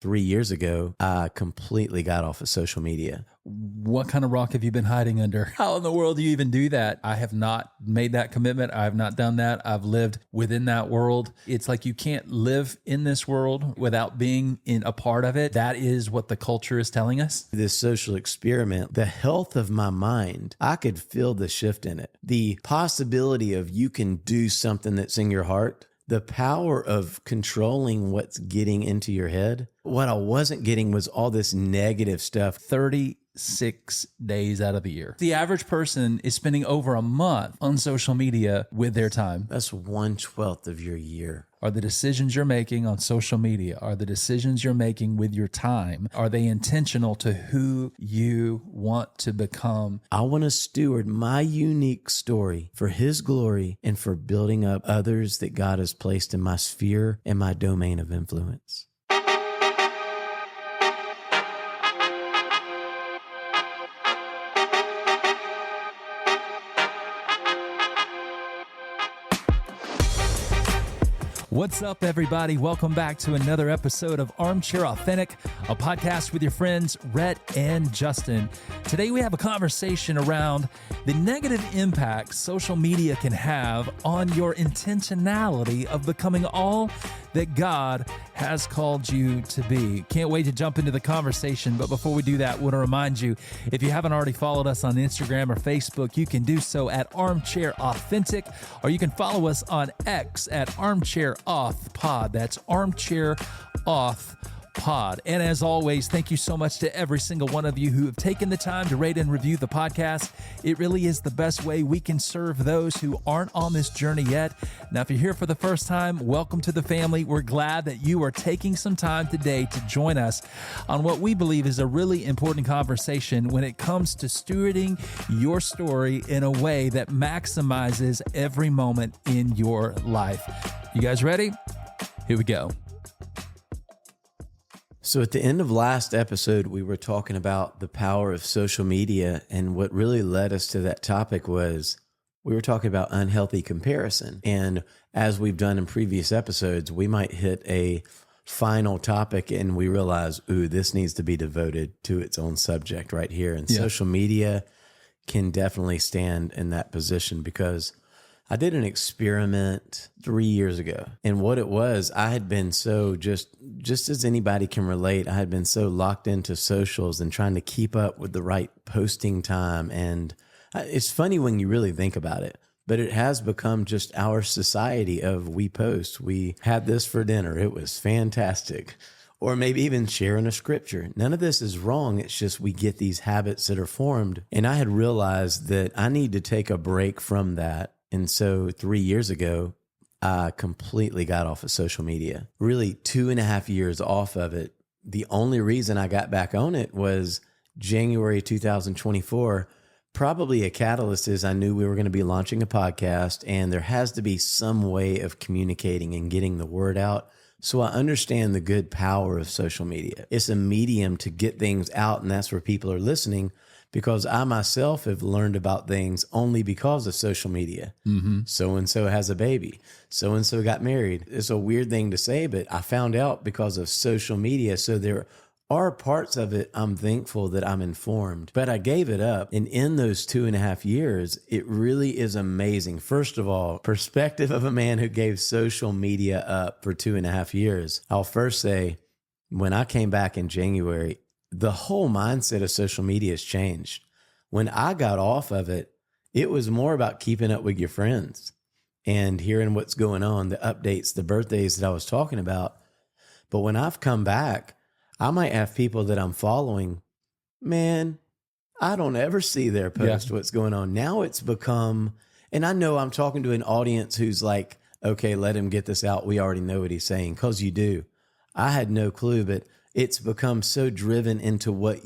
3 years ago, I completely got off of social media. What kind of rock have you been hiding under? How in the world do you even do that? I have not made that commitment. I have not done that. I've lived within that world. It's like you can't live in this world without being in a part of it. That is what the culture is telling us. This social experiment, the health of my mind, I could feel the shift in it. The possibility of you can do something that's in your heart. The power of controlling what's getting into your head. What I wasn't getting was all this negative stuff. 36 days out of the year. The average person is spending over a month on social media with their time. That's 1/12 of your year. Are the decisions you're making on social media, are the decisions you're making with your time, are they intentional to who you want to become? I want to steward my unique story for His glory and for building up others that God has placed in my sphere and my domain of influence. What's up, everybody? Welcome back to another episode of Armchair Authentic, a podcast with your friends, Rhett and Justin. Today, we have a conversation around the negative impact social media can have on your intentionality of becoming all that God has called you to be. Can't wait to jump into the conversation, but before we do that, I want to remind you, if you haven't already followed us on Instagram or Facebook, you can do so at Armchair Authentic, or you can follow us on X at Armchair Auth Pod. That's Armchair Auth Pod. And as always, thank you so much to every single one of you who have taken the time to rate and review the podcast. It really is the best way we can serve those who aren't on this journey yet. Now, if you're here for the first time, welcome to the family. We're glad that you are taking some time today to join us on what we believe is a really important conversation when it comes to stewarding your story in a way that maximizes every moment in your life. You guys ready? Here we go. So at the end of last episode, we were talking about the power of social media, and what really led us to that topic was we were talking about unhealthy comparison. And as we've done in previous episodes, we might hit a final topic and we realize, ooh, this needs to be devoted to its own subject right here. And social media can definitely stand in that position, because I did an experiment 3 years ago. And what it was, I had been so just as anybody can relate, I had been so locked into socials and trying to keep up with the right posting time. And it's funny when you really think about it, but it has become just our society of we post. We had this for dinner. It was fantastic. Or maybe even sharing a scripture. None of this is wrong. It's just we get these habits that are formed. And I had realized that I need to take a break from that. And so 3 years ago, I completely got off of social media. Really 2.5 years off of it. The only reason I got back on it was January 2024. Probably a catalyst is I knew we were going to be launching a podcast, and there has to be some way of communicating and getting the word out. So I understand the good power of social media. It's a medium to get things out, and that's where people are listening. Because I myself have learned about things only because of social media. Mm-hmm. So-and-so has a baby. So-and-so got married. It's a weird thing to say, but I found out because of social media. So there are parts of it I'm thankful that I'm informed, but I gave it up. And in those 2.5 years, it really is amazing. First of all, perspective of a man who gave social media up for 2.5 years. I'll first say, when I came back in January, the whole mindset of social media has changed. When I got off of it, it was more about keeping up with your friends and hearing what's going on, the updates, the birthdays that I was talking about. But when I've come back, I might have people that I'm following. Man, I don't ever see their post what's going on. Now it's become, and I know I'm talking to an audience who's like, okay, let him get this out. We already know what he's saying, because you do. I had no clue, but it's become so driven into what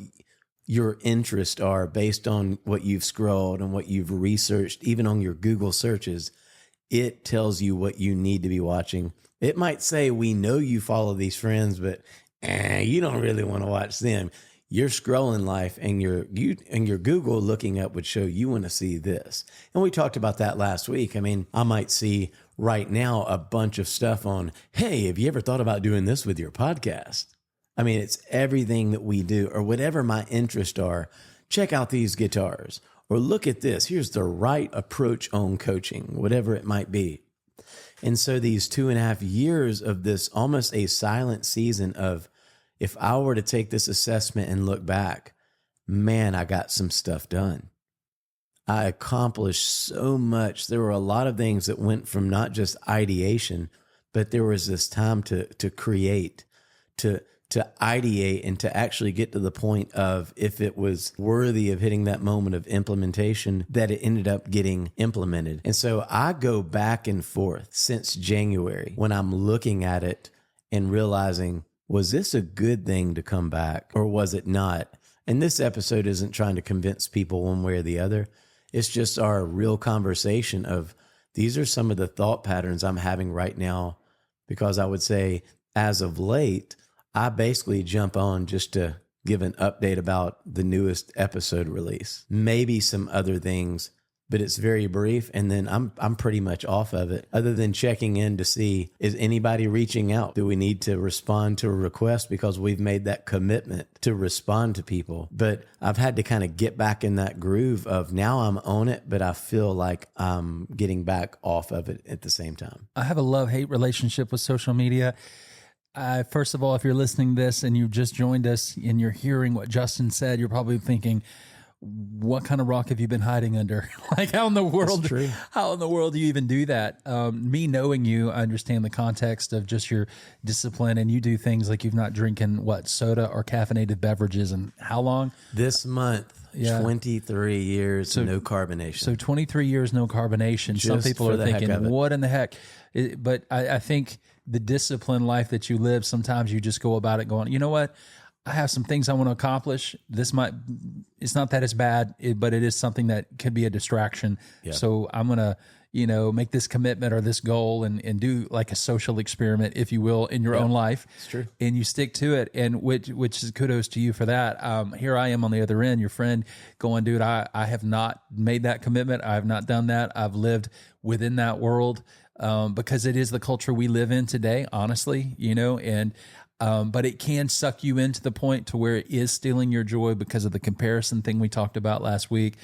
your interests are based on what you've scrolled and what you've researched, even on your Google searches. It tells you what you need to be watching. It might say, we know you follow these friends, but you don't really want to watch them. Your scrolling life and your Google looking up would show you want to see this. And we talked about that last week. I mean, I might see right now a bunch of stuff on, hey, have you ever thought about doing this with your podcast? I mean, it's everything that we do, or whatever my interests are. Check out these guitars, or look at this. Here's the right approach on coaching, whatever it might be. And so these 2.5 years of this almost a silent season of, if I were to take this assessment and look back, man, I got some stuff done. I accomplished so much. There were a lot of things that went from not just ideation, but there was this time to create, to ideate, and to actually get to the point of, if it was worthy of hitting that moment of implementation, that it ended up getting implemented. And so I go back and forth since January when I'm looking at it and realizing, was this a good thing to come back, or was it not? And this episode isn't trying to convince people one way or the other. It's just our real conversation of, these are some of the thought patterns I'm having right now, because I would say, as of late, I basically jump on just to give an update about the newest episode release, maybe some other things, but it's very brief. And then I'm pretty much off of it, other than checking in to see, is anybody reaching out? Do we need to respond to a request? Because we've made that commitment to respond to people. But I've had to kind of get back in that groove of, now I'm on it, but I feel like I'm getting back off of it at the same time. I have a love-hate relationship with social media. First of all, if you're listening to this and you just joined us and you're hearing what Justin said, you're probably thinking, what kind of rock have you been hiding under? Like, how in the world do you even do that? Me knowing you, I understand the context of just your discipline, and you do things like, you've not drinking soda or caffeinated beverages in how long? This month. Yeah. 23 years, no carbonation. So 23 years, no carbonation. Some people are thinking, what in the heck? But I think the disciplined life that you live, sometimes you just go about it going, you know what? I have some things I want to accomplish. It's not that it's bad, but it is something that could be a distraction. Yeah. So I'm going to, make this commitment or this goal and do like a social experiment, if you will, in your own life. It's true. And you stick to it. And which is kudos to you for that. Here I am on the other end, your friend, going, dude, I have not made that commitment. I have not done that. I've lived within that world because it is the culture we live in today, honestly, but it can suck you into the point to where it is stealing your joy because of the comparison thing we talked about last week.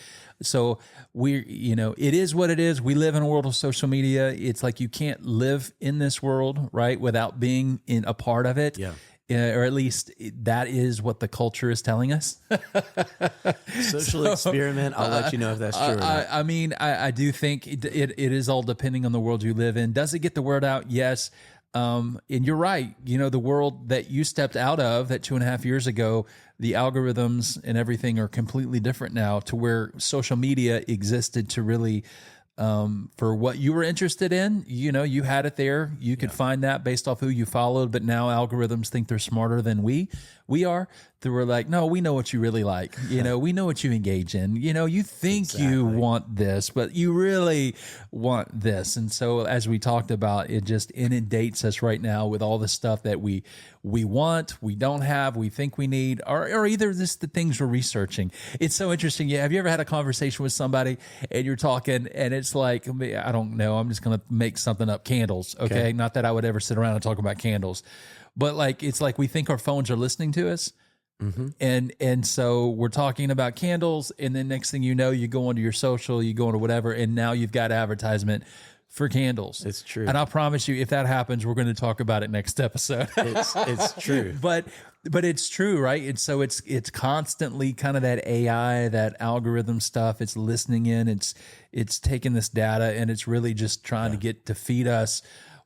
So it is what it is. We live in a world of social media. It's like you can't live in this world, right, without being in a part of it. Yeah. Or at least that is what the culture is telling us. Social experiment. I'll let you know if that's true or not. I mean, I do think it is all depending on the world you live in. Does it get the word out? Yes. And you're right. The world that you stepped out of that 2.5 years ago, the algorithms and everything are completely different now, to where social media existed to really, for what you were interested in, you had it there. You could find that based off who you followed, but now algorithms think they're smarter than we are. We're like, no, we know what you really like. We know what you engage in. You think you want this, but you really want this. And so, as we talked about, it just inundates us right now with all the stuff that we want, we don't have, we think we need, or either just the things we're researching. It's so interesting. Yeah, have you ever had a conversation with somebody and you're talking, and it's like, I don't know, I'm just going to make something up, candles. Okay. Not that I would ever sit around and talk about candles, but it's like we think our phones are listening to us. Mm-hmm. And so we're talking about candles, and then next thing you know, you go onto your social, you go into whatever, and now you've got advertisement for candles. It's true. And I promise you, if that happens, we're going to talk about it next episode. It's true. But it's true, right? And so it's constantly kind of that AI, that algorithm stuff. It's listening in, it's taking this data, and it's really just trying to feed us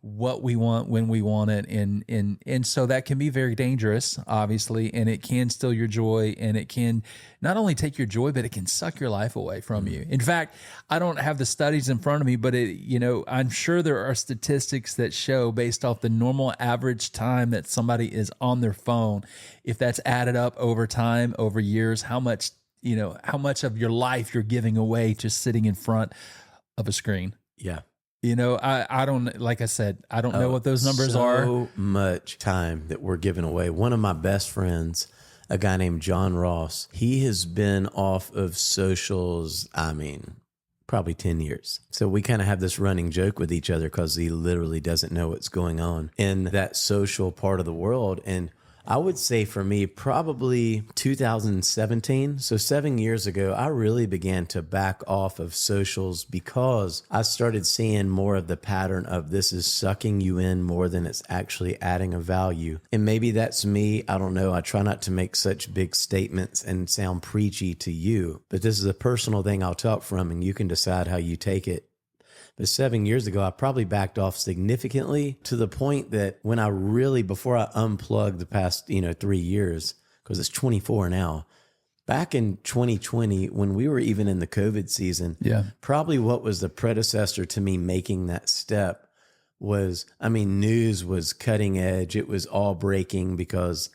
what we want when we want it, and so that can be very dangerous, obviously, and it can steal your joy, and it can not only take your joy, but it can suck your life away from you. In fact, I don't have the studies in front of me, but I'm sure there are statistics that show, based off the normal average time that somebody is on their phone, if that's added up over time, over years, how much of your life you're giving away just sitting in front of a screen. Yeah. I don't, like I said, I don't know what those numbers are. So much time that we're giving away. One of my best friends, a guy named John Ross, he has been off of socials, probably 10 years. So we kind of have this running joke with each other because he literally doesn't know what's going on in that social part of the world. And I would say for me, probably 2017. So 7 years ago, I really began to back off of socials because I started seeing more of the pattern of this is sucking you in more than it's actually adding a value. And maybe that's me. I don't know. I try not to make such big statements and sound preachy to you, but this is a personal thing I'll talk from, and you can decide how you take it. But 7 years ago, I probably backed off significantly to the point that when I really, before I unplugged the past, 3 years, because it's 24 now, back in 2020, when we were even in the COVID season, probably what was the predecessor to me making that step was, news was cutting edge. It was all breaking because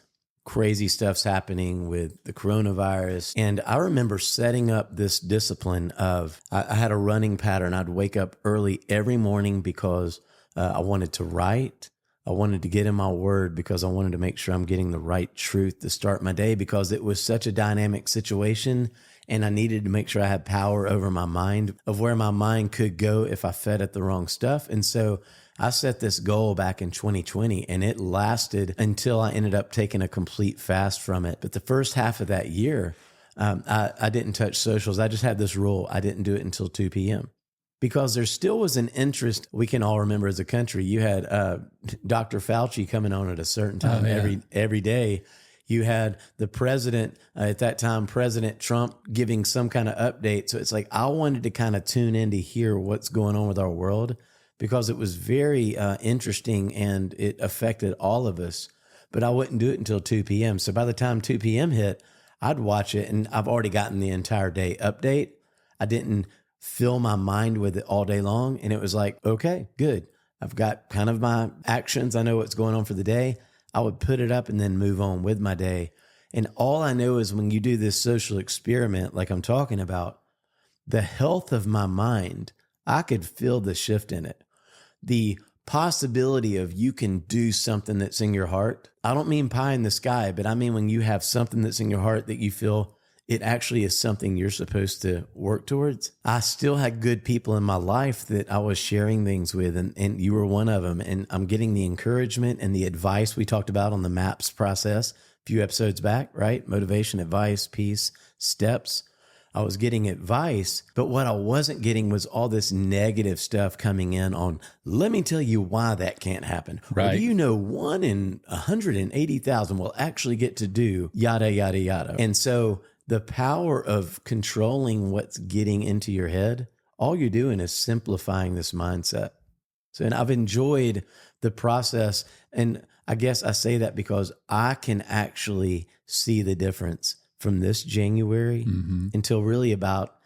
crazy stuff's happening with the coronavirus. And I remember setting up this discipline of, I had a running pattern. I'd wake up early every morning because I wanted to write. I wanted to get in my word because I wanted to make sure I'm getting the right truth to start my day, because it was such a dynamic situation. And I needed to make sure I had power over my mind, of where my mind could go if I fed it the wrong stuff. And so I set this goal back in 2020, and it lasted until I ended up taking a complete fast from it. But the first half of that year, I didn't touch socials. I just had this rule. I didn't do it until 2 p.m. because there still was an interest. We can all remember as a country, you had Dr. Fauci coming on at a certain time every day. You had the president, at that time, President Trump, giving some kind of update. So it's like I wanted to kind of tune in to hear what's going on with our world, because it was very interesting and it affected all of us. But I wouldn't do it until 2 p.m. So by the time 2 p.m. hit, I'd watch it, and I've already gotten the entire day update. I didn't fill my mind with it all day long. And it was like, okay, good. I've got kind of my actions. I know what's going on for the day. I would put it up and then move on with my day. And all I know is when you do this social experiment, like I'm talking about, the health of my mind, I could feel the shift in it. The possibility of you can do something that's in your heart. I don't mean pie in the sky, but I mean when you have something that's in your heart that you feel it actually is something you're supposed to work towards. I still had good people in my life that I was sharing things with, and you were one of them. And I'm getting the encouragement and the advice we talked about on the MAPS process a few episodes back, right? Motivation, advice, peace, steps. I was getting advice, but what I wasn't getting was all this negative stuff coming in on, let me tell you why that can't happen. Right. Or do you know 1 in 180,000 will actually get to do yada, yada, yada. And so the power of controlling what's getting into your head, all you're doing is simplifying this mindset. So, and I've enjoyed the process. And I guess I say that because I can actually see the difference from this January until really about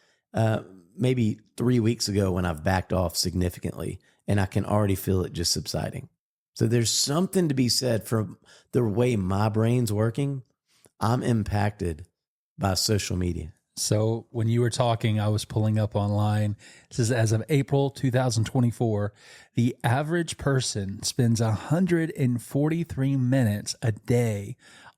maybe 3 weeks ago when I've backed off significantly, and I can already feel it just subsiding. So there's something to be said for the way my brain's working. I'm impacted by social media. So when you were talking, I was pulling up online. It says as of April 2024, the average person spends 143 minutes a day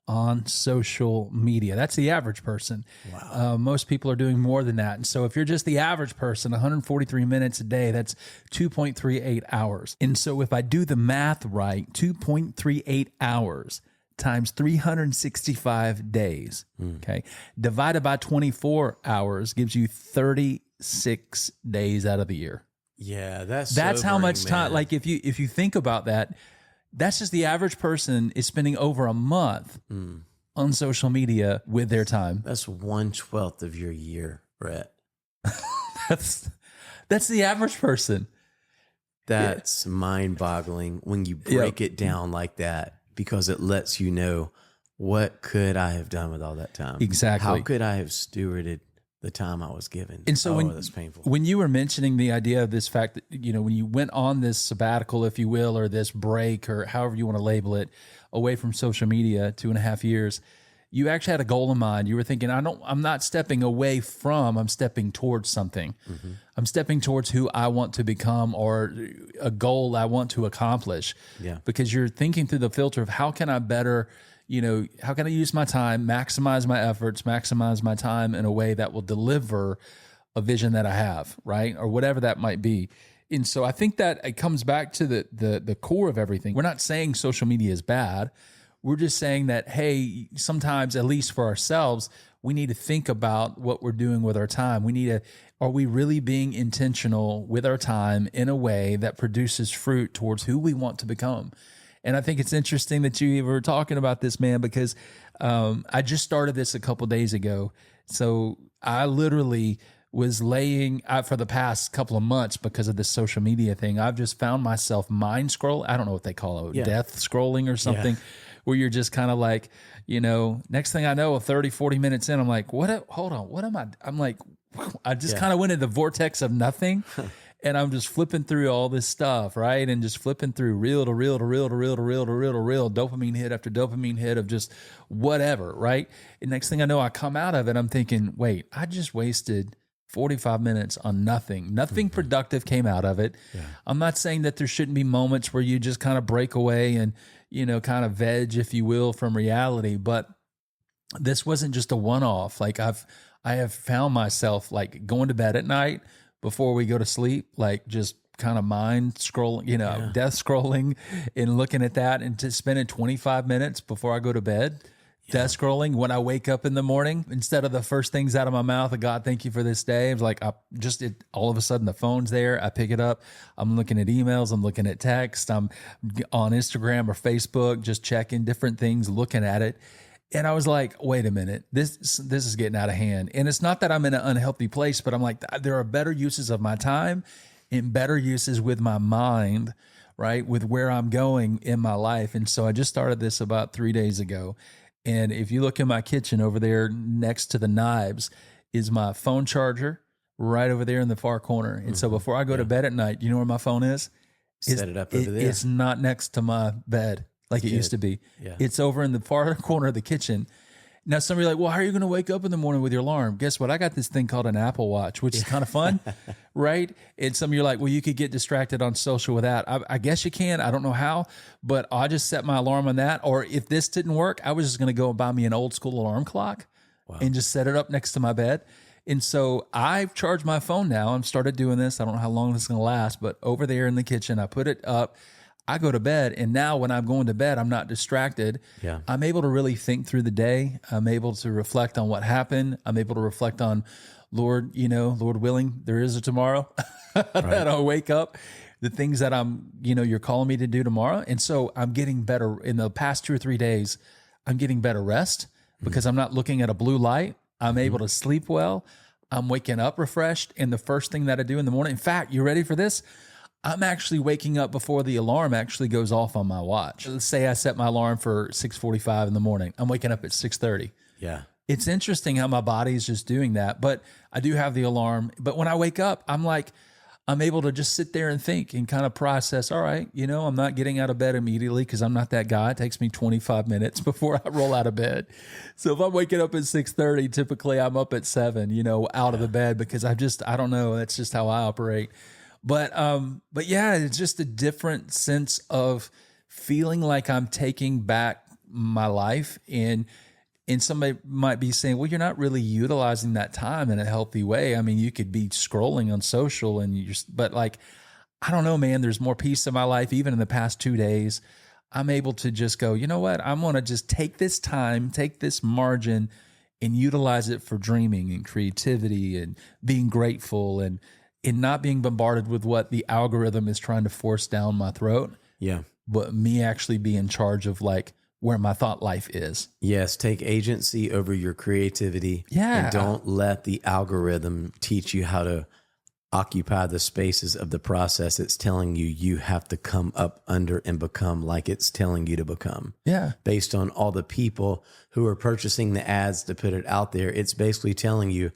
on social media. That's the average person. Wow. Most people are doing more than that. And so if you're just the average person, 143 minutes a day, that's 2.38 hours. And so if I do the math right, 2.38 hours times 365 days, okay, divided by 24 hours gives you 36 days out of the year. Yeah, that's how much time, man. like if you think about that, that's just the average person is spending over a month on social media with their time. That's 1/12 of your year, Brett. That's the average person. That's mind-boggling when you break it down like that, because it lets you know, what could I have done with all that time? Exactly. How could I have stewarded the time I was given? And so that's painful. When you were mentioning the idea of this fact that, when you went on this sabbatical, if you will, or this break, or however you want to label it, away from social media, 2.5 years, you actually had a goal in mind. You were thinking, I'm not stepping away from, I'm stepping towards something. I'm stepping towards who I want to become, or a goal I want to accomplish. Yeah. Because you're thinking through the filter of how can I better, how can I use my time, maximize my efforts, maximize my time in a way that will deliver a vision that I have, right? Or whatever that might be. And so I think that it comes back to the core of everything. We're not saying social media is bad. We're just saying that, hey, sometimes, at least for ourselves, we need to think about what we're doing with our time. Are we really being intentional with our time in a way that produces fruit towards who we want to become? And I think it's interesting that you were talking about this, man, because I just started this a couple days ago. So I literally was laying out for the past couple of months because of this social media thing. I've just found myself mind scroll. I don't know what they call it, death scrolling or something, where you're just kind of like, next thing I know, 30, 40 minutes in, I'm like, hold on, what am I? I'm like, I just kind of went in the vortex of nothing. And I'm just flipping through all this stuff, right? And just flipping through reel to reel to reel to reel to reel to reel to reel, dopamine hit after dopamine hit of just whatever, right? And next thing I know, I come out of it, I'm thinking, wait, I just wasted 45 minutes on nothing. Nothing productive came out of it. Yeah. I'm not saying that there shouldn't be moments where you just kind of break away and, kind of veg, if you will, from reality. But this wasn't just a one-off. Like I have found myself like going to bed at night before we go to sleep, like just kind of mind scrolling, death scrolling and looking at that, and to spending 25 minutes before I go to bed, death scrolling. When I wake up in the morning, instead of the first things out of my mouth of God, thank you for this day, it's like all of a sudden the phone's there. I pick it up. I'm looking at emails. I'm looking at text. I'm on Instagram or Facebook, just checking different things, looking at it. And I was like, wait a minute, this is getting out of hand. And it's not that I'm in an unhealthy place, but I'm like, there are better uses of my time and better uses with my mind, right? With where I'm going in my life. And so I just started this about 3 days ago. And if you look in my kitchen over there next to the knives is my phone charger right over there in the far corner. And so before I go to bed at night, you know where my phone is? Set it up over there. It's not next to my bed like it used to be. Yeah. It's over in the far corner of the kitchen. Now, somebody's like, well, how are you going to wake up in the morning with your alarm? Guess what? I got this thing called an Apple Watch, which is kind of fun, right? And some of you are like, well, you could get distracted on social with that. I guess you can. I don't know how, but I just set my alarm on that. Or if this didn't work, I was just going to go and buy me an old school alarm clock and just set it up next to my bed. And so I've charged my phone now. I've started doing this. I don't know how long this is going to last, but over there in the kitchen, I put it up. I go to bed, and now when I'm going to bed, I'm not distracted. Yeah. I'm able to really think through the day. I'm able to reflect on what happened. I'm able to reflect on, Lord willing, there is a tomorrow that I'll wake up, the things that you're calling me to do tomorrow. And so I'm getting better in the past 2 or 3 days. I'm getting better rest because I'm not looking at a blue light. I'm able to sleep well. I'm waking up refreshed. And the first thing that I do in the morning, in fact, you ready for this? I'm actually waking up before the alarm actually goes off on my watch. Let's say I set my alarm for 6:45 in the morning. I'm waking up at 6:30. Yeah. It's interesting how my body is just doing that, but I do have the alarm. But when I wake up, I'm able to just sit there and think and kind of process, all right, I'm not getting out of bed immediately because I'm not that guy. It takes me 25 minutes before I roll out of bed. So if I'm waking up at 6:30, typically I'm up at 7, out of the bed because I don't know. That's just how I operate. But yeah, it's just a different sense of feeling like I'm taking back my life. And somebody might be saying, well, you're not really utilizing that time in a healthy way. I mean, you could be scrolling on social but like, I don't know, man, there's more peace in my life. Even in the past 2 days, I'm able to just go, you know what? I'm going to just take this time, take this margin and utilize it for dreaming and creativity and being grateful and not being bombarded with what the algorithm is trying to force down my throat. Yeah. But me actually be in charge of like where my thought life is. Yes. Take agency over your creativity. Yeah. And don't let the algorithm teach you how to occupy the spaces of the process. It's telling you have to come up under and become like it's telling you to become. Yeah. Based on all the people who are purchasing the ads to put it out there. It's basically telling you,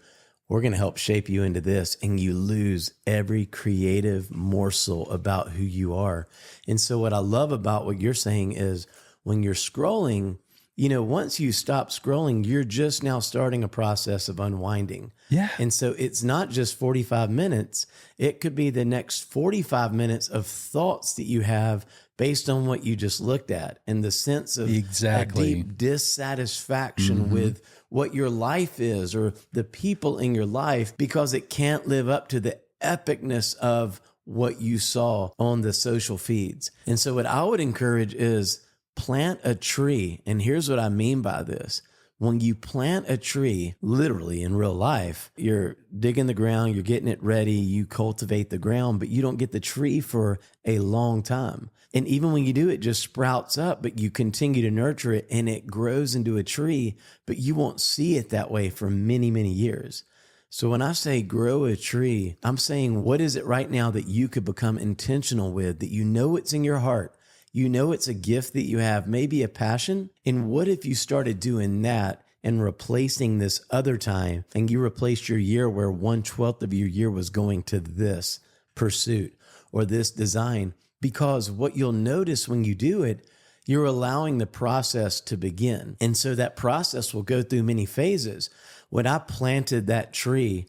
we're going to help shape you into this, and you lose every creative morsel about who you are. And so what I love about what you're saying is when you're scrolling, once you stop scrolling, you're just now starting a process of unwinding. Yeah. And so it's not just 45 minutes. It could be the next 45 minutes of thoughts that you have based on what you just looked at, and the sense of a deep dissatisfaction with what your life is or the people in your life because it can't live up to the epicness of what you saw on the social feeds. And so what I would encourage is plant a tree, and here's what I mean by this. When you plant a tree, literally in real life, you're digging the ground, you're getting it ready, you cultivate the ground, but you don't get the tree for a long time. And even when you do, it just sprouts up, but you continue to nurture it and it grows into a tree, but you won't see it that way for many, many years. So when I say grow a tree, I'm saying, what is it right now that you could become intentional with, that you know it's in your heart? You know it's a gift that you have, maybe a passion. And what if you started doing that and replacing this other time, and you replaced your year where 1/12 of your year was going to this pursuit or this design? Because what you'll notice when you do it, you're allowing the process to begin. And so that process will go through many phases. When I planted that tree,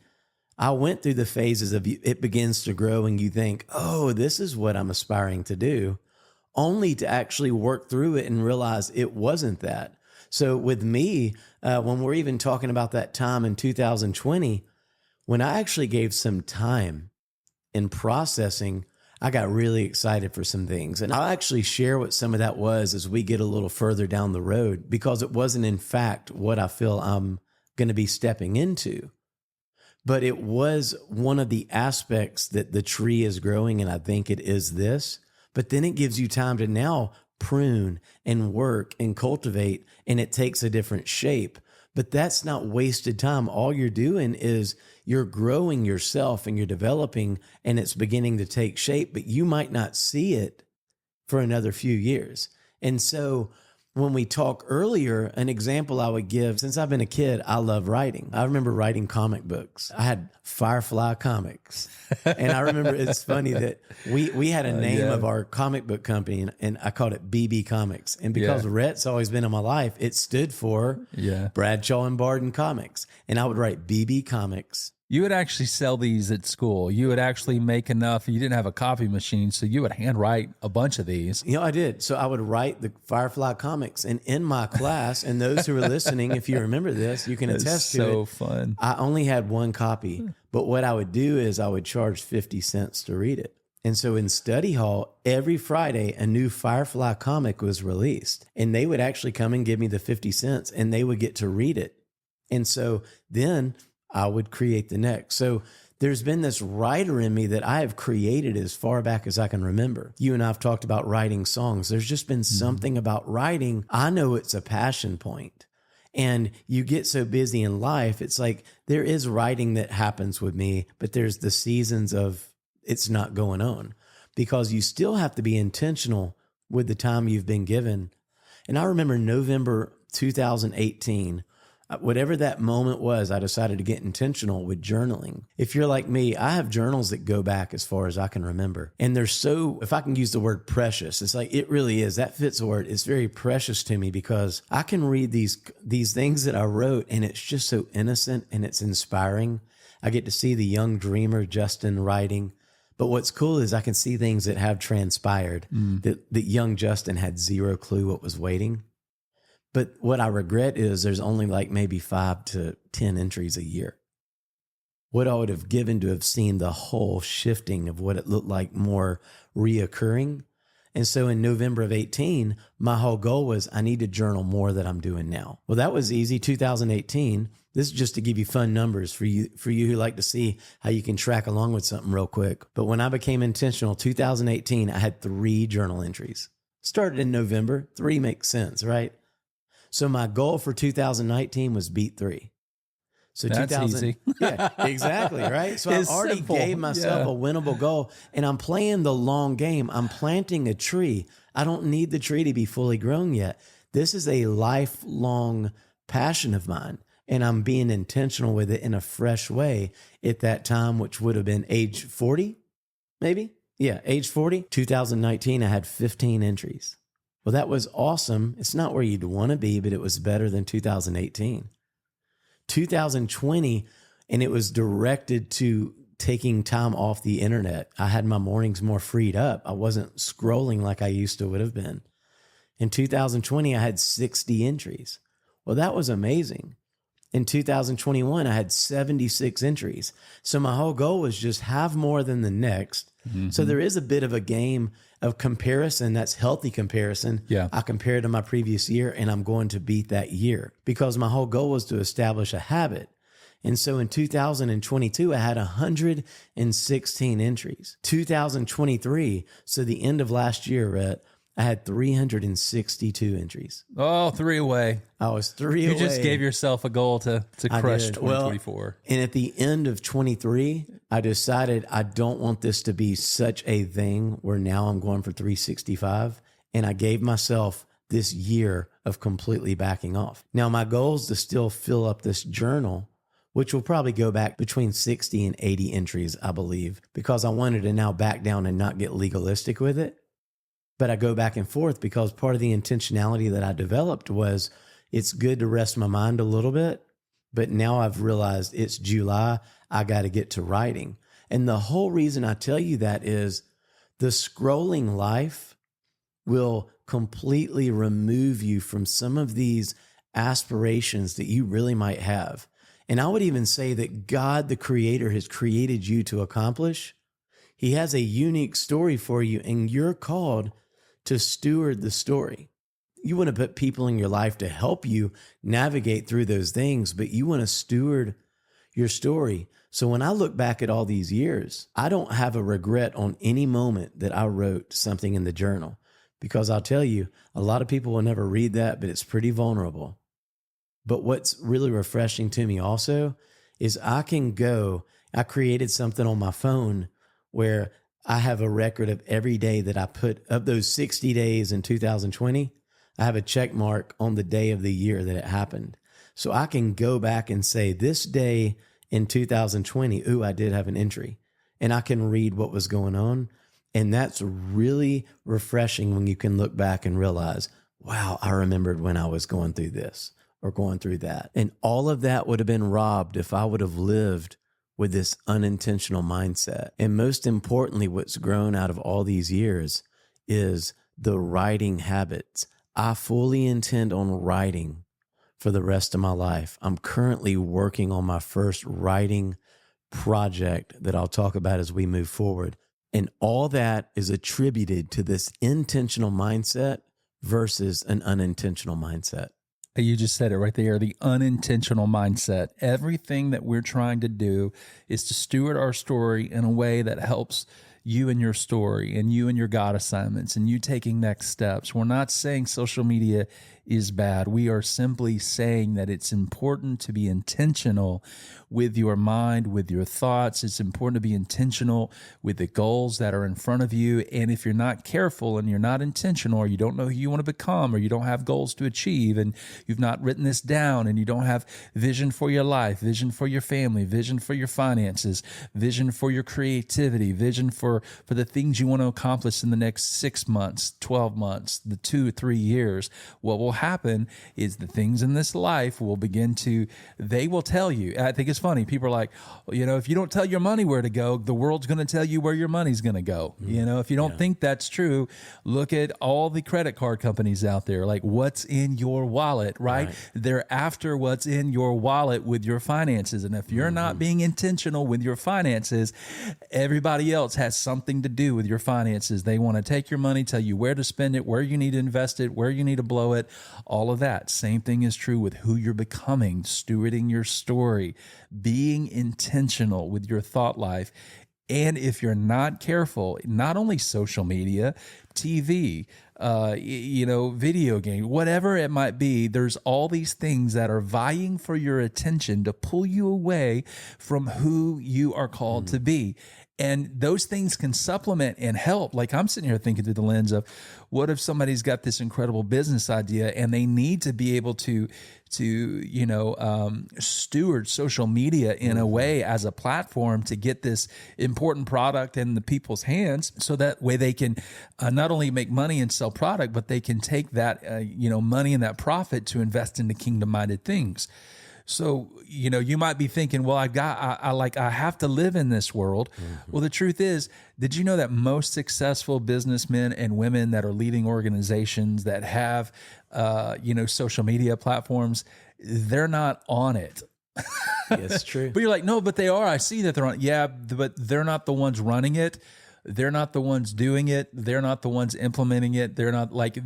I went through the phases of it begins to grow and you think, oh, this is what I'm aspiring to do, only to actually work through it and realize it wasn't that. So with me, when we're even talking about that time in 2020, when I actually gave some time in processing, I got really excited for some things. And I'll actually share what some of that was as we get a little further down the road, because it wasn't in fact what I feel I'm going to be stepping into. But it was one of the aspects that the tree is growing, and I think it is this. But then it gives you time to now prune and work and cultivate, and it takes a different shape. But that's not wasted time. All you're doing is you're growing yourself and you're developing, and it's beginning to take shape, but you might not see it for another few years. And so when we talk earlier, an example I would give, since I've been a kid, I love writing. I remember writing comic books. I had Firefly Comics. And I remember it's funny that we had a name of our comic book company, and I called it BB Comics. And because Rhett's always been in my life, it stood for Bradshaw and Barden Comics. And I would write BB Comics. You would actually sell these at school. You would actually make enough. You didn't have a copy machine, so you would handwrite a bunch of these. You know, I did. So I would write the Firefly Comics. And in my class, and those who are listening, if you remember this, you can attest to it. So fun. I only had one copy. But what I would do is I would charge 50 cents to read it. And so in study hall, every Friday, a new Firefly comic was released. And they would actually come and give me the 50 cents, and they would get to read it. And so then I would create the next. So there's been this writer in me that I have created as far back as I can remember. You and I have talked about writing songs. There's just been something about writing. I know it's a passion point. And you get so busy in life, it's like there is writing that happens with me, but there's the seasons of it's not going on, because you still have to be intentional with the time you've been given. And I remember November 2018, whatever that moment was, I decided to get intentional with journaling. If you're like me, I have journals that go back as far as I can remember. And they're so, if I can use the word precious, it's like, it really is. That fits the word. It's very precious to me because I can read these things that I wrote, and it's just so innocent and it's inspiring. I get to see the young dreamer, Justin, writing. But what's cool is I can see things that have transpired, that young Justin had zero clue what was waiting. But what I regret is there's only like maybe 5 to 10 entries a year. What I would have given to have seen the whole shifting of what it looked like more reoccurring. And so in November of 18, my whole goal was I need to journal more than I'm doing now. Well, that was easy. 2018. This is just to give you fun numbers for you who like to see how you can track along with something real quick. But when I became intentional, 2018, I had 3 journal entries. Started in November. 3 makes sense, right? So my goal for 2019 was beat 3. So that's easy. Yeah, exactly, right? So I already gave myself a winnable goal, and I'm playing the long game. I'm planting a tree. I don't need the tree to be fully grown yet. This is a lifelong passion of mine, and I'm being intentional with it in a fresh way at that time, which would have been age 40, maybe? Yeah, age 40. 2019, I had 15 entries. Well, that was awesome. It's not where you'd want to be, but it was better than 2018. 2020, and it was directed to taking time off the internet. I had my mornings more freed up. I wasn't scrolling like I used to would have been. In 2020, I had 60 entries. Well, that was amazing. In 2021, I had 76 entries. So my whole goal was just have more than the next, So there is a bit of a game of comparison that's healthy comparison. Yeah. I compare to my previous year and I'm going to beat that year because my whole goal was to establish a habit. And so in 2022, I had 116 entries. 2023, so the end of last year, Rhett, I had 362 entries. Oh, 3 away. I was 3 You away. just gave yourself a goal to crush did. 2024. Well, and at the end of 23, I decided I don't want this to be such a thing where now I'm going for 365. And I gave myself this year of completely backing off. Now, my goal is to still fill up this journal, which will probably go back between 60 and 80 entries, I believe, because I wanted to now back down and not get legalistic with it. But I go back and forth because part of the intentionality that I developed was it's good to rest my mind a little bit. But now I've realized it's July. I got to get to writing. And the whole reason I tell you that is the scrolling life will completely remove you from some of these aspirations that you really might have. And I would even say that God, the creator, has created you to accomplish. He has a unique story for you, and you're called to steward the story. You want to put people in your life to help you navigate through those things, but you want to steward your story. So when I look back at all these years, I don't have a regret on any moment that I wrote something in the journal, because I'll tell you, a lot of people will never read that, but it's pretty vulnerable. But what's really refreshing to me also is I created something on my phone where I have a record of every day that I put of those 60 days in 2020. I have a check mark on the day of the year that it happened. So I can go back and say this day in 2020, I did have an entry, and I can read what was going on. And that's really refreshing when you can look back and realize, wow, I remembered when I was going through this or going through that. And all of that would have been robbed if I would have lived with this unintentional mindset. And most importantly, what's grown out of all these years is the writing habits. I fully intend on writing for the rest of my life. I'm currently working on my first writing project that I'll talk about as we move forward. And all that is attributed to this intentional mindset versus an unintentional mindset. You just said it right there, the unintentional mindset. Everything that we're trying to do is to steward our story in a way that helps you and your story and you and your God assignments and you taking next steps. We're not saying social media is bad. We are simply saying that it's important to be intentional with your mind, with your thoughts. It's important to be intentional with the goals that are in front of you. And if you're not careful and you're not intentional, or you don't know who you want to become, or you don't have goals to achieve, and you've not written this down, and you don't have vision for your life, vision for your family, vision for your finances, vision for your creativity, vision for the things you want to accomplish in the next 6 months, 12 months, the 2 or 3 years, what will happen is the things in this life will begin to, they will tell you. I think it's funny. People are like, if you don't tell your money where to go, the world's going to tell you where your money's going to go. If you don't think that's true, look at all the credit card companies out there. Like, what's in your wallet, right? They're after what's in your wallet with your finances. And if you're not being intentional with your finances, everybody else has something to do with your finances. They want to take your money, tell you where to spend it, where you need to invest it, where you need to blow it, all of that. Same thing is true with who you're becoming, stewarding your story, being intentional with your thought life. And if you're not careful, not only social media, TV, video game, whatever it might be, there's all these things that are vying for your attention to pull you away from who you are called to be. And those things can supplement and help. Like, I'm sitting here thinking through the lens of, what if somebody's got this incredible business idea and they need to be able to steward social media in a way as a platform to get this important product in the people's hands, so that way they can not only make money and sell product, but they can take that money and that profit to invest into kingdom-minded things. So, you might be thinking, well, I have to live in this world. Well, the truth is, did you know that most successful businessmen and women that are leading organizations that have, social media platforms, they're not on it. It's true. But you're like, no, but they are. I see that they're on. Yeah, but they're not the ones running it. they're not the ones doing it. They're not the ones implementing it. They're not like,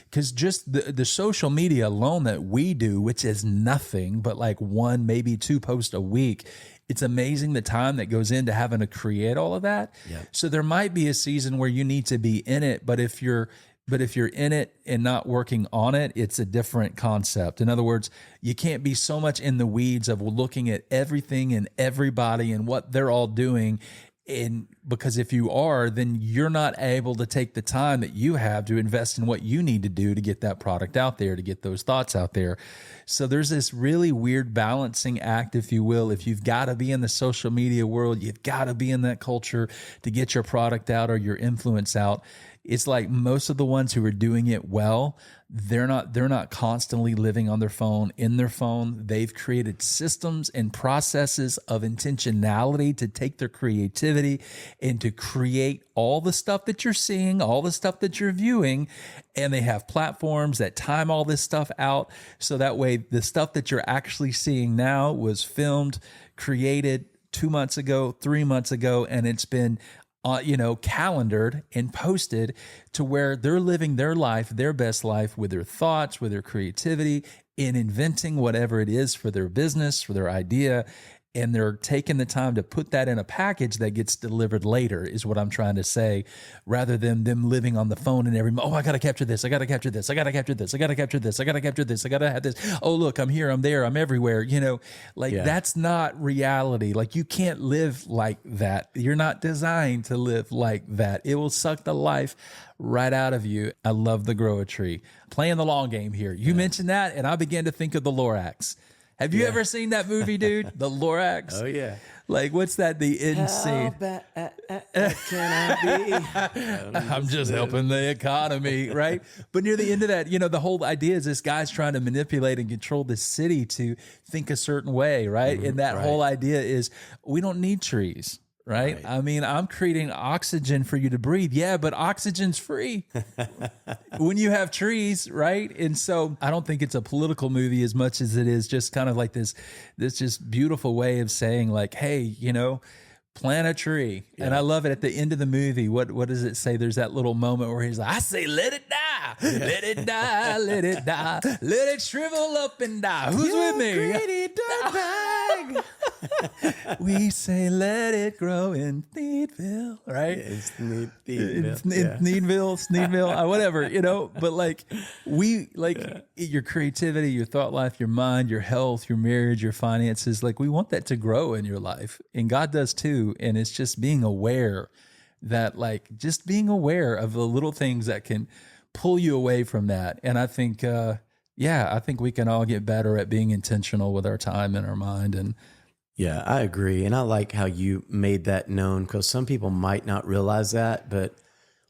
because just the social media alone that we do, which is nothing but like one, maybe two posts a week. It's amazing the time that goes into having to create all of that. Yep. So there might be a season where you need to be in it, but if you're in it and not working on it, it's a different concept. In other words, you can't be so much in the weeds of looking at everything and everybody and what they're all doing. And because if you are, then you're not able to take the time that you have to invest in what you need to do to get that product out there, to get those thoughts out there. So there's this really weird balancing act, if you will. If you've got to be in the social media world, you've got to be in that culture to get your product out or your influence out. It's like most of the ones who are doing it well, they're not constantly living on their phone, in their phone. They've created systems and processes of intentionality to take their creativity and to create all the stuff that you're seeing, all the stuff that you're viewing. And they have platforms that time all this stuff out. So that way the stuff that you're actually seeing now was filmed, created 2 months ago, 3 months ago, and it's been calendared and posted to where they're living their life, their best life, with their thoughts, with their creativity, in inventing whatever it is for their business, for their idea. And they're taking the time to put that in a package that gets delivered later, is what I'm trying to say, rather than them living on the phone and I got to capture this. I got to capture this. I got to capture this. I got to capture this. I got to capture this. I got to have this. Oh, look, I'm here. I'm there. I'm everywhere. That's not reality. Like, you can't live like that. You're not designed to live like that. It will suck the life right out of you. I love the grow a tree. Playing the long game here. You mentioned that, and I began to think of the Lorax. Have you ever seen that movie, dude? The Lorax? Oh, yeah. Like, what's that? The end scene. How bad can I be? I'm just helping the economy, right? But near the end of that, the whole idea is this guy's trying to manipulate and control the city to think a certain way, right? And that whole idea is we don't need trees. Right? I mean, I'm creating oxygen for you to breathe. Yeah, but oxygen's free when you have trees, right? And so I don't think it's a political movie as much as it is just kind of like this just beautiful way of saying, like, hey, plant a tree. Yeah. And I love it at the end of the movie. What does it say? There's that little moment where he's like, I say, let it die. Yeah. Let it die. Let it die. Let it shrivel up and die. Who's with me? Greedy dirtbag. We say, let it grow in Sneedville, right? Yeah, it's Sneedville. Sneedville, whatever, but your creativity, your thought life, your mind, your health, your marriage, your finances, we want that to grow in your life. And God does too. And it's just being aware that, just being aware of the little things that can pull you away from that. And I think, I think we can all get better at being intentional with our time and our mind. And yeah, I agree. And I like how you made that known, because some people might not realize that, but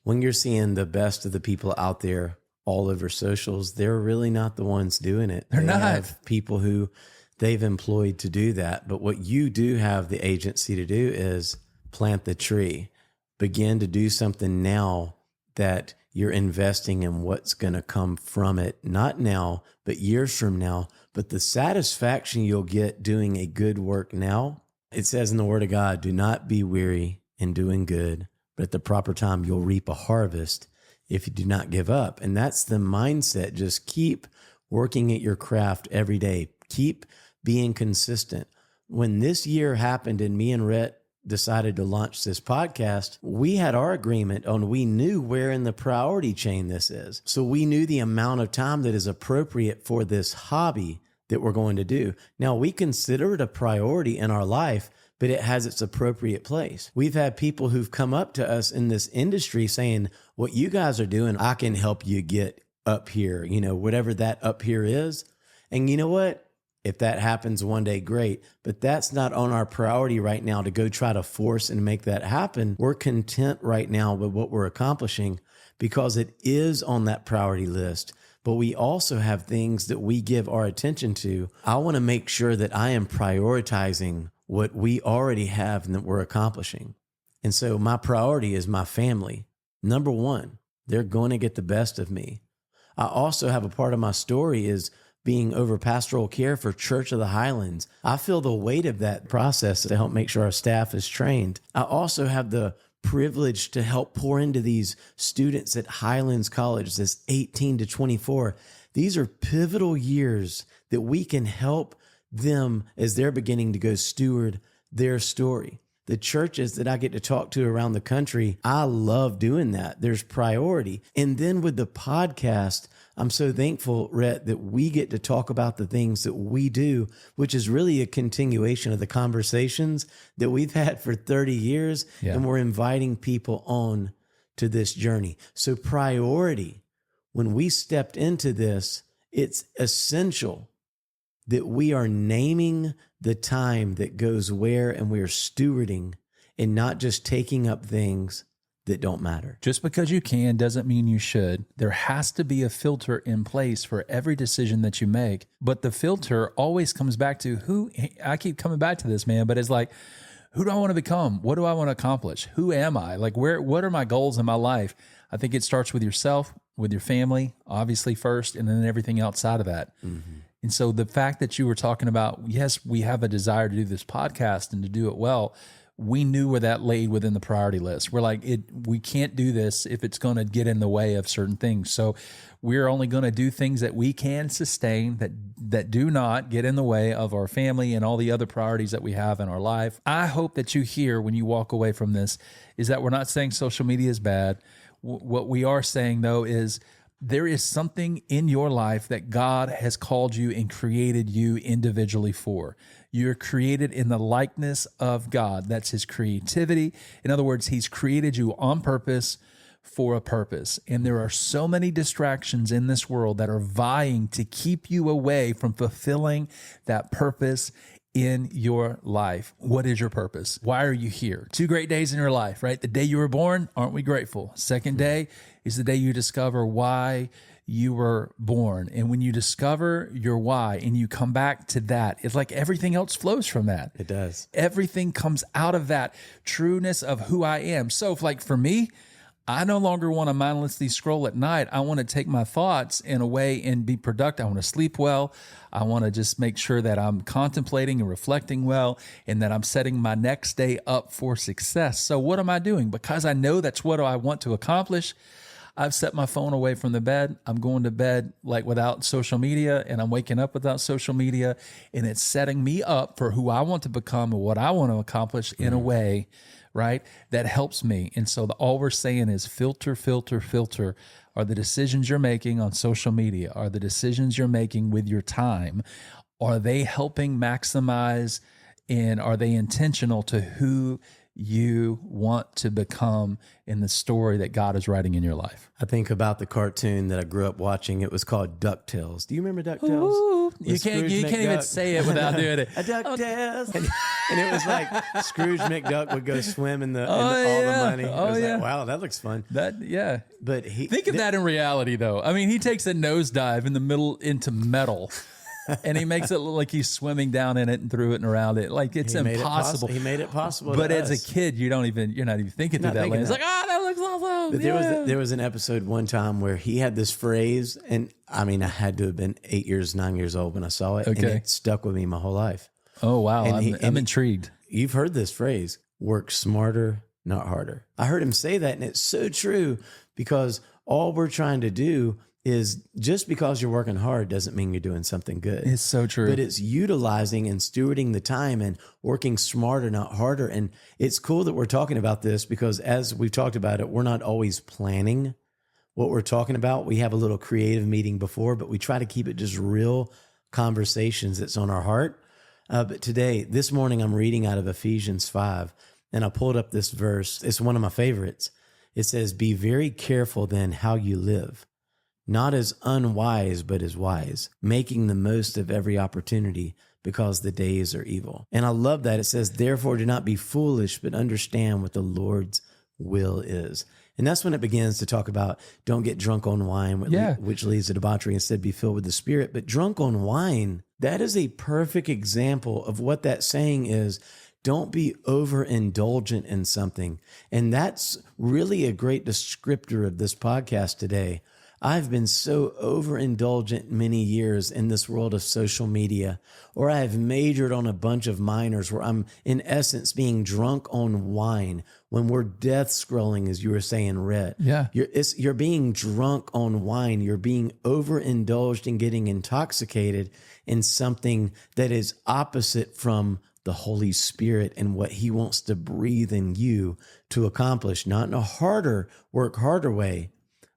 when you're seeing the best of the people out there all over socials, they're really not the ones doing it. They're not. Have people who they've employed to do that. But what you do have the agency to do is plant the tree. Begin to do something now that you're investing in what's going to come from it. Not now, but years from now. But the satisfaction you'll get doing a good work now, it says in the Word of God, do not be weary in doing good, but at the proper time you'll reap a harvest if you do not give up. And that's the mindset. Just keep working at your craft every day. Keep being consistent. When this year happened and me and Rhett decided to launch this podcast, we had our agreement on, we knew where in the priority chain this is. So we knew the amount of time that is appropriate for this hobby that we're going to do. Now, we consider it a priority in our life, but it has its appropriate place. We've had people who've come up to us in this industry saying, what you guys are doing, I can help you get up here, whatever that up here is. And you know what? If that happens one day, great. But that's not on our priority right now to go try to force and make that happen. We're content right now with what we're accomplishing because it is on that priority list. But we also have things that we give our attention to. I want to make sure that I am prioritizing what we already have and that we're accomplishing. And so my priority is my family. Number one, they're going to get the best of me. I also have a part of my story is being over pastoral care for Church of the Highlands. I feel the weight of that process to help make sure our staff is trained. I also have the privileged to help pour into these students at Highlands College, this 18 to 24. These are pivotal years that we can help them as they're beginning to go steward their story. The churches that I get to talk to around the country, I love doing that. There's priority. And then with the podcast, I'm so thankful, Rhett, that we get to talk about the things that we do, which is really a continuation of the conversations that we've had for 30 years. Yeah. And we're inviting people on to this journey. So priority, when we stepped into this, it's essential that we are naming the time that goes where, and we are stewarding and not just taking up things that don't matter. Just because you can doesn't mean you should. There has to be a filter in place for every decision that you make. But the filter always comes back to who, I keep coming back to this, man, but it's like, who do I want to become? What do I want to accomplish? Who am I? Like, what are my goals in my life? I think it starts with yourself, with your family, obviously first, and then everything outside of that. Mm-hmm. And so the fact that you were talking about, yes, we have a desire to do this podcast and to do it well, we knew where that laid within the priority list. We're like, we can't do this if it's going to get in the way of certain things. So we're only going to do things that we can sustain, that do not get in the way of our family and all the other priorities that we have in our life. I hope that you hear when you walk away from this is that we're not saying social media is bad. What we are saying, though, is there is something in your life that God has called you and created you individually for. You're created in the likeness of God. That's his creativity. In other words, he's created you on purpose for a purpose. And there are so many distractions in this world that are vying to keep you away from fulfilling that purpose in your life. What is your purpose? Why are you here? 2 great days in your life, right? The day you were born, aren't we grateful? Second day is the day you discover why you were born. And when you discover your why and you come back to that, it's like everything else flows from that. It does. Everything comes out of that trueness of who I am. So like for me, I no longer want to mindlessly scroll at night. I want to take my thoughts in a way and be productive. I want to sleep well. I want to just make sure that I'm contemplating and reflecting well and that I'm setting my next day up for success. So what am I doing? Because I know that's what I want to accomplish, I've set my phone away from the bed. I'm going to bed like without social media, and I'm waking up without social media, and it's setting me up for who I want to become and what I want to accomplish in a way, right, that helps me. And so all we're saying is filter, filter, filter. Are the decisions you're making on social media, are the decisions you're making with your time, are they helping maximize and are they intentional to who you want to become in the story that God is writing in your life? I think about the cartoon that I grew up watching. It was called DuckTales. Do you remember DuckTales? Ooh, you can't even say it without doing it. A DuckTales. And it was like Scrooge McDuck would go swim in all the money. It was like, wow, that looks fun. But think of that in reality, though. I mean, he takes a nosedive in the middle into metal. And he makes it look like he's swimming down in it and through it and around it. Like it's impossible. He made it possible. But as a kid, you're not even thinking through that lens. It's like, that looks awesome. But there was an episode one time where he had this phrase, and I mean, I had to have been 9 years old when I saw it. Okay. And it stuck with me my whole life. Oh, wow. I'm intrigued. You've heard this phrase, work smarter, not harder. I heard him say that, and it's so true because all we're trying to do is just because you're working hard doesn't mean you're doing something good. It's so true. But it's utilizing and stewarding the time and working smarter, not harder. And it's cool that we're talking about this because as we've talked about it, we're not always planning what we're talking about. We have a little creative meeting before, but we try to keep it just real conversations that's on our heart. But today, this morning, I'm reading out of Ephesians 5, and I pulled up this verse. It's one of my favorites. It says, "Be very careful then how you live, not as unwise, but as wise, making the most of every opportunity because the days are evil." And I love that. It says, "Therefore, do not be foolish, but understand what the Lord's will is." And that's when it begins to talk about don't get drunk on wine, which leads to debauchery. Instead, be filled with the Spirit. But drunk on wine, that is a perfect example of what that saying is. Don't be overindulgent in something. And that's really a great descriptor of this podcast today. I've been so overindulgent many years in this world of social media, or I've majored on a bunch of minors where I'm in essence being drunk on wine when we're death scrolling, as you were saying, Rhett. Yeah. You're being drunk on wine. You're being overindulged and getting intoxicated in something that is opposite from the Holy Spirit and what he wants to breathe in you to accomplish, not in a work harder way,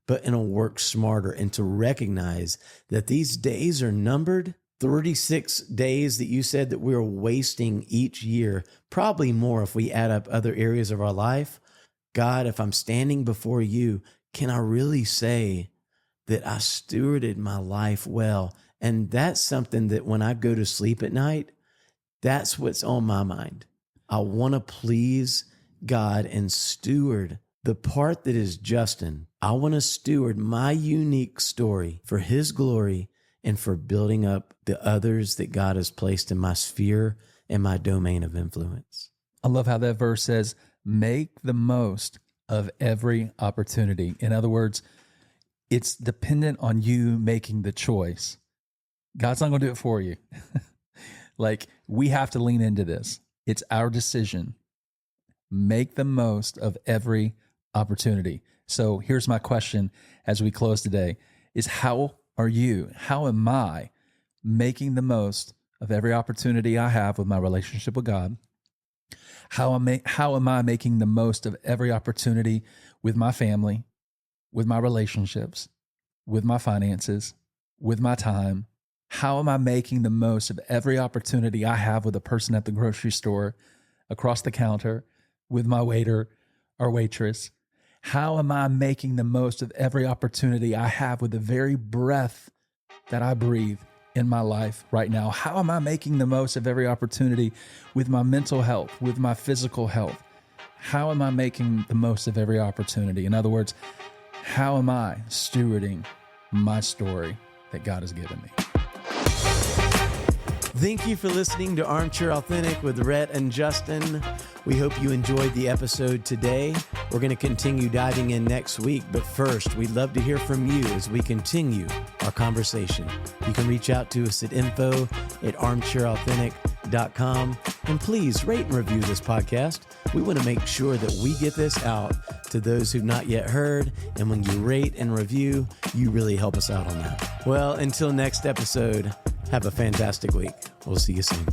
but in a work smarter, and to recognize that these days are numbered. 36 days that you said that we're wasting each year, probably more if we add up other areas of our life. God, if I'm standing before you, can I really say that I stewarded my life well? And that's something that when I go to sleep at night, that's what's on my mind. I want to please God and steward the part that is Justin. I want to steward my unique story for his glory and for building up the others that God has placed in my sphere and my domain of influence. I love how that verse says, make the most of every opportunity. In other words, it's dependent on you making the choice. God's not going to do it for you. Like, we have to lean into this. It's our decision. Make the most of every opportunity. So here's my question as we close today is how am I making the most of every opportunity I have with my relationship with God? How am I making the most of every opportunity with my family, with my relationships, with my finances, with my time? How am I making the most of every opportunity I have with a person at the grocery store, across the counter, with my waiter or waitress? How am I making the most of every opportunity I have with the very breath that I breathe in my life right now? How am I making the most of every opportunity with my mental health, with my physical health? How am I making the most of every opportunity? In other words, how am I stewarding my story that God has given me? Thank you for listening to Armchair Authentic with Rhett and Justin. We hope you enjoyed the episode today. We're going to continue diving in next week, but first, we'd love to hear from you as we continue our conversation. You can reach out to us at info@armchairauthentic.com, and please rate and review this podcast. We want to make sure that we get this out to those who've not yet heard, and when you rate and review, you really help us out on that. Well, until next episode, have a fantastic week. We'll see you soon.